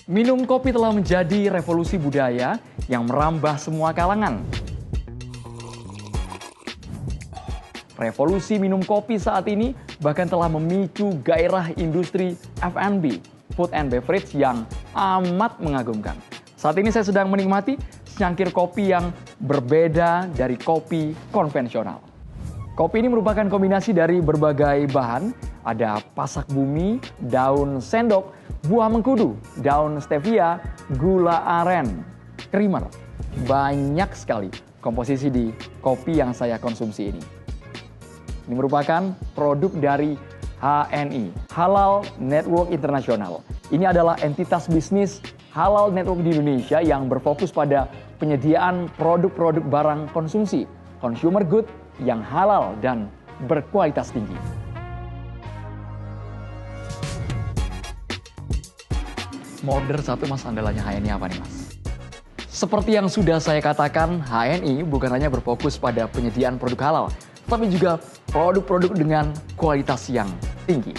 Minum kopi telah menjadi revolusi budaya yang merambah semua kalangan. Revolusi minum kopi saat ini bahkan telah memicu gairah industri F&B, food and beverage yang amat mengagumkan. Saat ini saya sedang menikmati secangkir kopi yang berbeda dari kopi konvensional. Kopi ini merupakan kombinasi dari berbagai bahan, ada pasak bumi, daun sendok, buah mengkudu, daun stevia, gula aren, creamer. Banyak sekali komposisi di kopi yang saya konsumsi ini. Ini merupakan produk dari HNI, Halal Network International. Ini adalah entitas bisnis Halal Network di Indonesia yang berfokus pada penyediaan produk-produk barang konsumsi, consumer good yang halal dan berkualitas tinggi. Order satu mas andalannya HNI apa nih mas? Seperti yang sudah saya katakan, HNI bukan hanya berfokus pada penyediaan produk halal, tapi juga produk-produk dengan kualitas yang tinggi.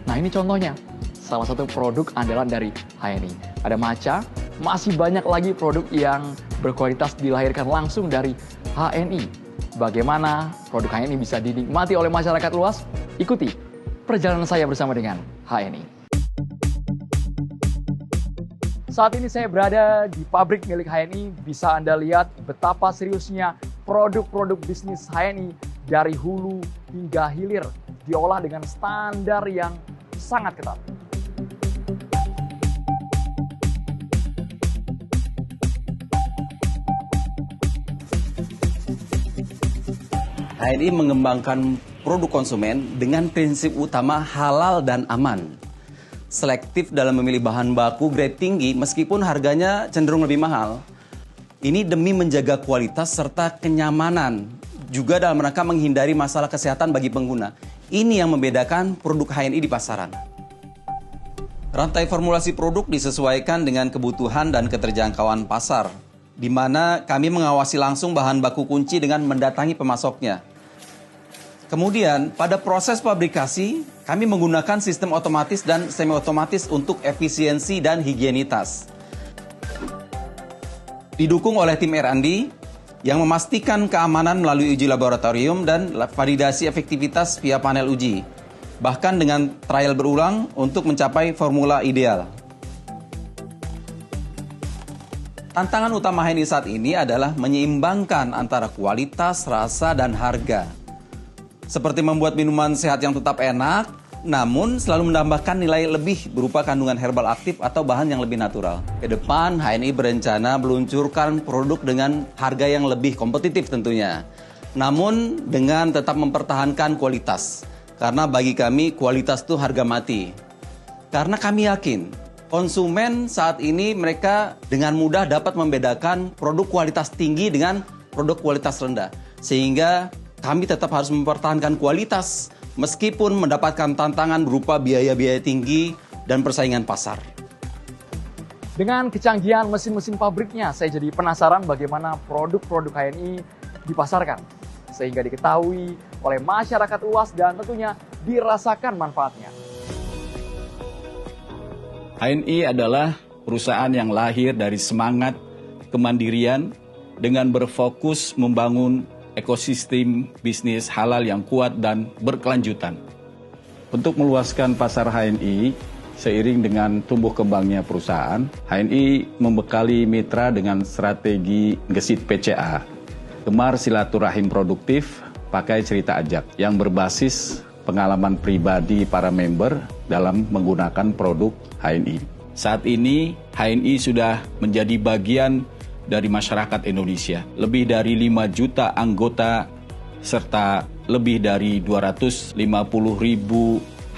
Nah ini contohnya, salah satu produk andalan dari HNI. Ada matcha, masih banyak lagi produk yang berkualitas dilahirkan langsung dari HNI. Bagaimana produk HNI bisa dinikmati oleh masyarakat luas? Ikuti perjalanan saya bersama dengan HNI. Saat ini saya berada di pabrik milik HNI. Bisa Anda lihat betapa seriusnya produk-produk bisnis HNI dari hulu hingga hilir diolah dengan standar yang sangat ketat. HNI mengembangkan produk konsumen dengan prinsip utama halal dan aman. Selektif dalam memilih bahan baku grade tinggi meskipun harganya cenderung lebih mahal. Ini demi menjaga kualitas serta kenyamanan, juga dalam rangka menghindari masalah kesehatan bagi pengguna. Ini yang membedakan produk HNI di pasaran. Rantai formulasi produk disesuaikan dengan kebutuhan dan keterjangkauan pasar, di mana kami mengawasi langsung bahan baku kunci dengan mendatangi pemasoknya. Kemudian, pada proses pabrikasi, kami menggunakan sistem otomatis dan semi-otomatis untuk efisiensi dan higienitas. Didukung oleh tim R&D yang memastikan keamanan melalui uji laboratorium dan validasi efektivitas via panel uji, bahkan dengan trial berulang untuk mencapai formula ideal. Tantangan utama HNI saat ini adalah menyeimbangkan antara kualitas, rasa, dan harga. Seperti membuat minuman sehat yang tetap enak, namun selalu menambahkan nilai lebih berupa kandungan herbal aktif atau bahan yang lebih natural. Ke depan, HNI berencana meluncurkan produk dengan harga yang lebih kompetitif tentunya. Namun dengan tetap mempertahankan kualitas. Karena bagi kami, kualitas itu harga mati. Karena kami yakin, konsumen saat ini mereka dengan mudah dapat membedakan produk kualitas tinggi dengan produk kualitas rendah. Sehingga kami tetap harus mempertahankan kualitas meskipun mendapatkan tantangan berupa biaya-biaya tinggi dan persaingan pasar. Dengan kecanggihan mesin-mesin pabriknya, saya jadi penasaran bagaimana produk-produk HNI dipasarkan, sehingga diketahui oleh masyarakat luas dan tentunya dirasakan manfaatnya. HNI adalah perusahaan yang lahir dari semangat kemandirian dengan berfokus membangun ekosistem bisnis halal yang kuat dan berkelanjutan. Untuk meluaskan pasar HNI, seiring dengan tumbuh kembangnya perusahaan, HNI membekali mitra dengan strategi gesit PCA, gemar silaturahim produktif, pakai cerita ajak, yang berbasis pengalaman pribadi para member dalam menggunakan produk HNI. Saat ini, HNI sudah menjadi bagian dari masyarakat Indonesia. Lebih dari 5 juta anggota serta lebih dari 250.000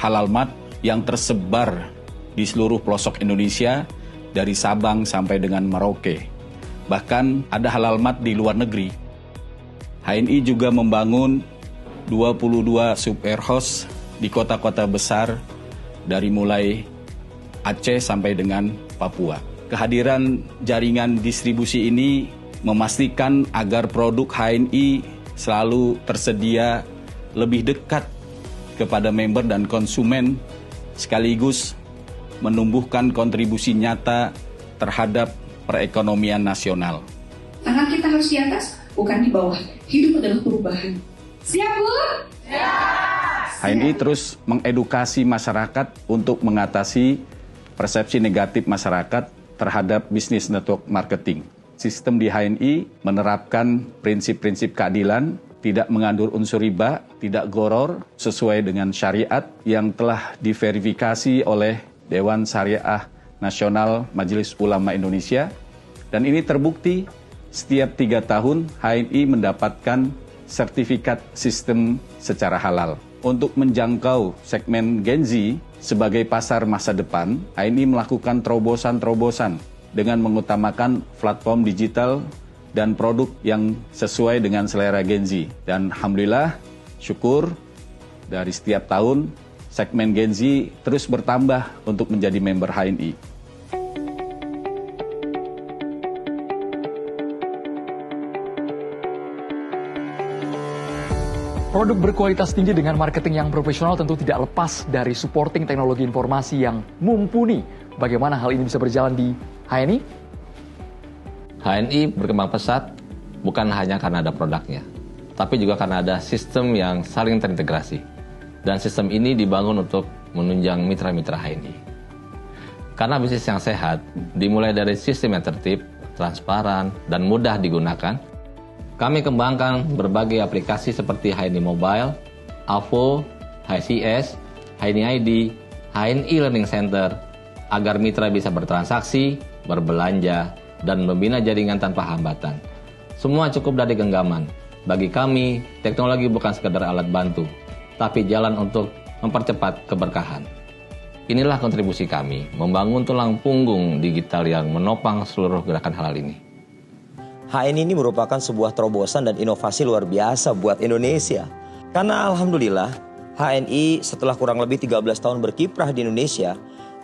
halal mart yang tersebar di seluruh pelosok Indonesia dari Sabang sampai dengan Merauke. Bahkan ada halal mart di luar negeri. HNI juga membangun 22 subwarehouse di kota-kota besar dari mulai Aceh sampai dengan Papua. Kehadiran jaringan distribusi ini memastikan agar produk HNI selalu tersedia lebih dekat kepada member dan konsumen sekaligus menumbuhkan kontribusi nyata terhadap perekonomian nasional. Tangan kita harus di atas, bukan di bawah. Hidup adalah perubahan. Siap, Bu? HNI terus mengedukasi masyarakat untuk mengatasi persepsi negatif masyarakat terhadap bisnis network marketing. Sistem di HNI menerapkan prinsip-prinsip keadilan, tidak mengandung unsur riba, tidak goror, sesuai dengan syariat yang telah diverifikasi oleh Dewan Syariah Nasional Majelis Ulama Indonesia. Dan ini terbukti setiap 3 tahun HNI mendapatkan sertifikat sistem secara halal. Untuk menjangkau segmen Gen Z sebagai pasar masa depan, HNI melakukan terobosan-terobosan dengan mengutamakan platform digital dan produk yang sesuai dengan selera Gen Z. Dan alhamdulillah, syukur dari setiap tahun segmen Gen Z terus bertambah untuk menjadi member HNI. Produk berkualitas tinggi dengan marketing yang profesional tentu tidak lepas dari supporting teknologi informasi yang mumpuni. Bagaimana hal ini bisa berjalan di HNI? HNI berkembang pesat bukan hanya karena ada produknya, tapi juga karena ada sistem yang saling terintegrasi. Dan sistem ini dibangun untuk menunjang mitra-mitra HNI. Karena bisnis yang sehat dimulai dari sistem yang tertib, transparan, dan mudah digunakan, kami kembangkan berbagai aplikasi seperti HNI Mobile, AVO, HCS, HNI ID, HNI Learning Center, agar mitra bisa bertransaksi, berbelanja, dan membina jaringan tanpa hambatan. Semua cukup dari genggaman. Bagi kami, teknologi bukan sekadar alat bantu, tapi jalan untuk mempercepat keberkahan. Inilah kontribusi kami, membangun tulang punggung digital yang menopang seluruh gerakan halal ini. HNI ini merupakan sebuah terobosan dan inovasi luar biasa buat Indonesia. Karena alhamdulillah, HNI setelah kurang lebih 13 tahun berkiprah di Indonesia,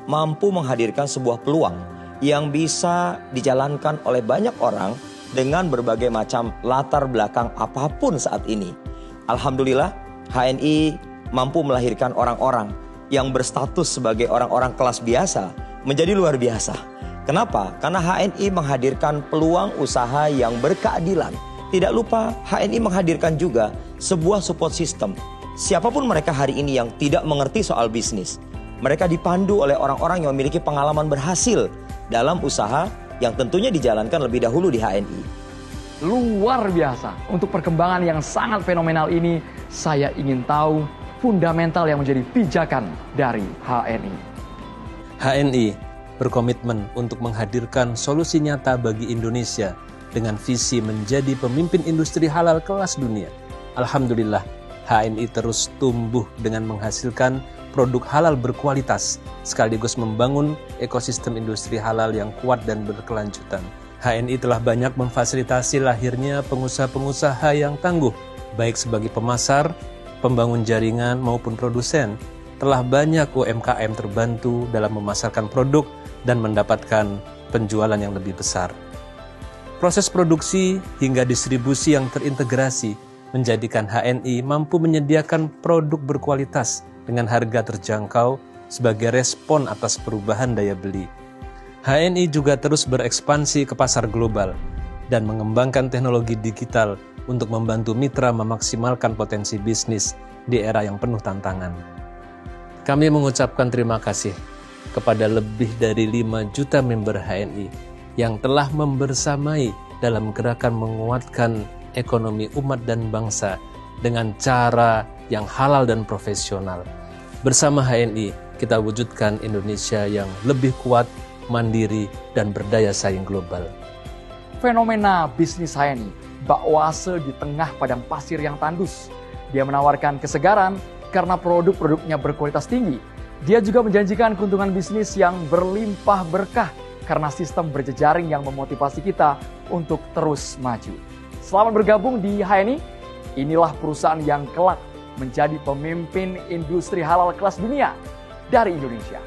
mampu menghadirkan sebuah peluang yang bisa dijalankan oleh banyak orang dengan berbagai macam latar belakang apapun saat ini. Alhamdulillah, HNI mampu melahirkan orang-orang yang berstatus sebagai orang-orang kelas biasa menjadi luar biasa. Kenapa? Karena HNI menghadirkan peluang usaha yang berkeadilan. Tidak lupa, HNI menghadirkan juga sebuah support system. Siapapun mereka hari ini yang tidak mengerti soal bisnis, mereka dipandu oleh orang-orang yang memiliki pengalaman berhasil dalam usaha yang tentunya dijalankan lebih dahulu di HNI. Luar biasa. Untuk perkembangan yang sangat fenomenal ini, saya ingin tahu fundamental yang menjadi pijakan dari HNI. HNI berkomitmen untuk menghadirkan solusi nyata bagi Indonesia dengan visi menjadi pemimpin industri halal kelas dunia. Alhamdulillah, HNI terus tumbuh dengan menghasilkan produk halal berkualitas, sekaligus membangun ekosistem industri halal yang kuat dan berkelanjutan. HNI telah banyak memfasilitasi lahirnya pengusaha-pengusaha yang tangguh, baik sebagai pemasar, pembangun jaringan maupun produsen. Telah banyak UMKM terbantu dalam memasarkan produk dan mendapatkan penjualan yang lebih besar. Proses produksi hingga distribusi yang terintegrasi menjadikan HNI mampu menyediakan produk berkualitas dengan harga terjangkau sebagai respon atas perubahan daya beli. HNI juga terus berekspansi ke pasar global dan mengembangkan teknologi digital untuk membantu mitra memaksimalkan potensi bisnis di era yang penuh tantangan. Kami mengucapkan terima kasih kepada lebih dari 5 juta member HNI yang telah membersamai dalam gerakan menguatkan ekonomi umat dan bangsa dengan cara yang halal dan profesional. Bersama HNI, kita wujudkan Indonesia yang lebih kuat, mandiri, dan berdaya saing global. Fenomena bisnis HNI, bak oase di tengah padang pasir yang tandus. Dia menawarkan kesegaran karena produk-produknya berkualitas tinggi. Dia juga menjanjikan keuntungan bisnis yang berlimpah berkah karena sistem berjejaring yang memotivasi kita untuk terus maju. Selamat bergabung di HNI. Inilah perusahaan yang kelak menjadi pemimpin industri halal kelas dunia dari Indonesia.